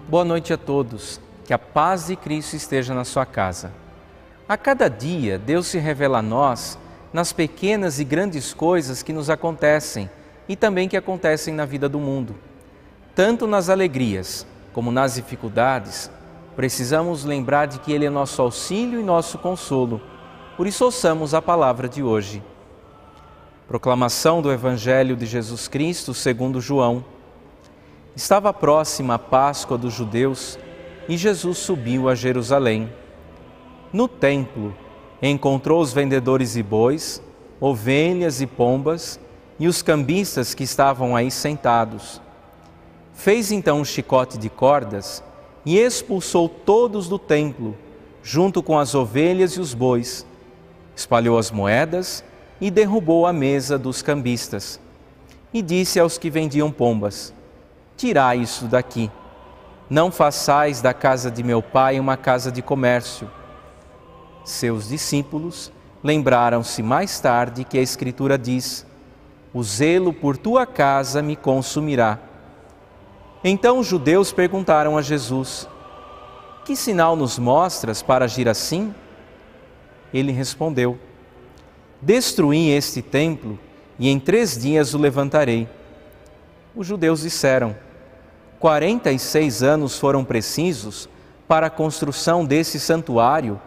Boa noite a todos, que a paz de Cristo esteja na sua casa. A cada dia, Deus se revela a nós nas pequenas e grandes coisas que nos acontecem e também que acontecem na vida do mundo. Tanto nas alegrias como nas dificuldades, precisamos lembrar de que Ele é nosso auxílio e nosso consolo. Por isso, ouçamos a palavra de hoje. Proclamação do Evangelho de Jesus Cristo segundo João. Estava próxima a Páscoa dos judeus e Jesus subiu a Jerusalém. No templo, encontrou os vendedores de bois, ovelhas e pombas e os cambistas que estavam aí sentados. Fez então um chicote de cordas e expulsou todos do templo, junto com as ovelhas e os bois. Espalhou as moedas e derrubou a mesa dos cambistas. E disse aos que vendiam pombas: tirai isso daqui. Não façais da casa de meu pai uma casa de comércio. Seus discípulos lembraram-se mais tarde que a Escritura diz: o zelo por tua casa me consumirá. Então os judeus perguntaram a Jesus: que sinal nos mostras para agir assim? Ele respondeu: destruí este templo e em 3 dias o levantarei. Os judeus disseram: 46 anos foram precisos para a construção desse santuário,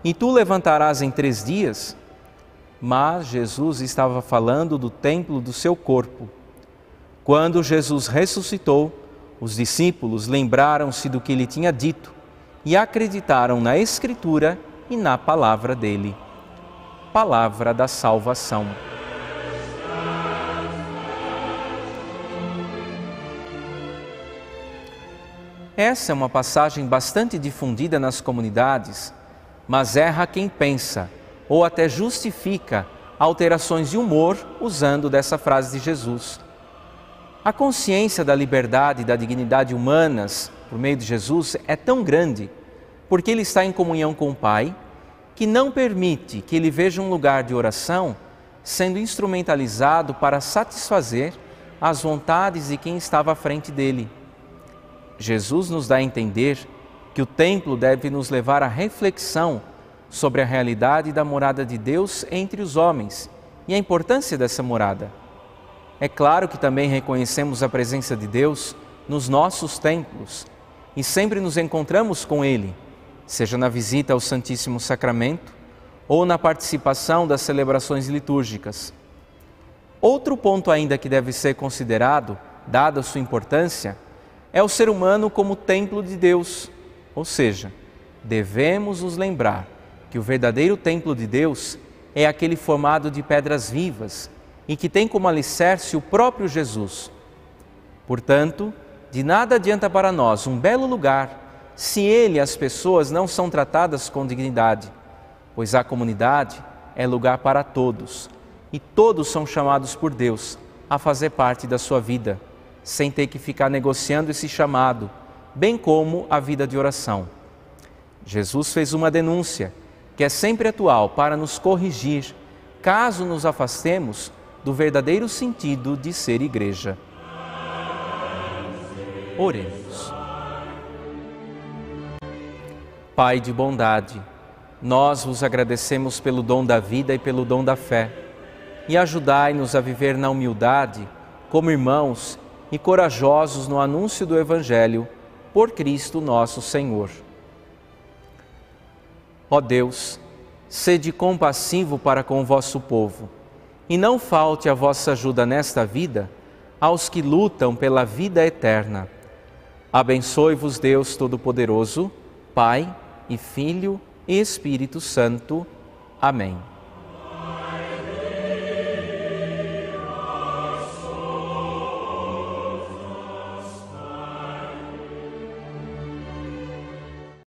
e tu levantarás em 3 dias? Mas Jesus estava falando do templo do seu corpo. Quando Jesus ressuscitou, os discípulos lembraram-se do que ele tinha dito e acreditaram na Escritura e na palavra dele. Palavra da salvação. Essa é uma passagem bastante difundida nas comunidades, mas erra quem pensa ou até justifica alterações de humor usando dessa frase de Jesus. A consciência da liberdade e da dignidade humanas por meio de Jesus é tão grande porque ele está em comunhão com o Pai, que não permite que ele veja um lugar de oração sendo instrumentalizado para satisfazer as vontades de quem estava à frente dele. Jesus nos dá a entender que o templo deve nos levar à reflexão sobre a realidade da morada de Deus entre os homens e a importância dessa morada. É claro que também reconhecemos a presença de Deus nos nossos templos e sempre nos encontramos com Ele, seja na visita ao Santíssimo Sacramento ou na participação das celebrações litúrgicas. Outro ponto ainda que deve ser considerado, dada a sua importância, é o ser humano como templo de Deus, ou seja, devemos nos lembrar que o verdadeiro templo de Deus é aquele formado de pedras vivas e que tem como alicerce o próprio Jesus. Portanto, de nada adianta para nós um belo lugar se ele e as pessoas não são tratadas com dignidade, pois a comunidade é lugar para todos e todos são chamados por Deus a fazer parte da sua vida, sem ter que ficar negociando esse chamado, bem como a vida de oração. Jesus fez uma denúncia, que é sempre atual para nos corrigir, caso nos afastemos do verdadeiro sentido de ser igreja. Oremos. Pai de bondade, nós vos agradecemos pelo dom da vida e pelo dom da fé, e ajudai-nos a viver na humildade, como irmãos e corajosos no anúncio do Evangelho, por Cristo nosso Senhor. Ó Deus, sede compassivo para com o vosso povo, e não falte a vossa ajuda nesta vida aos que lutam pela vida eterna. Abençoe-vos Deus Todo-Poderoso, Pai e Filho e Espírito Santo. Amém.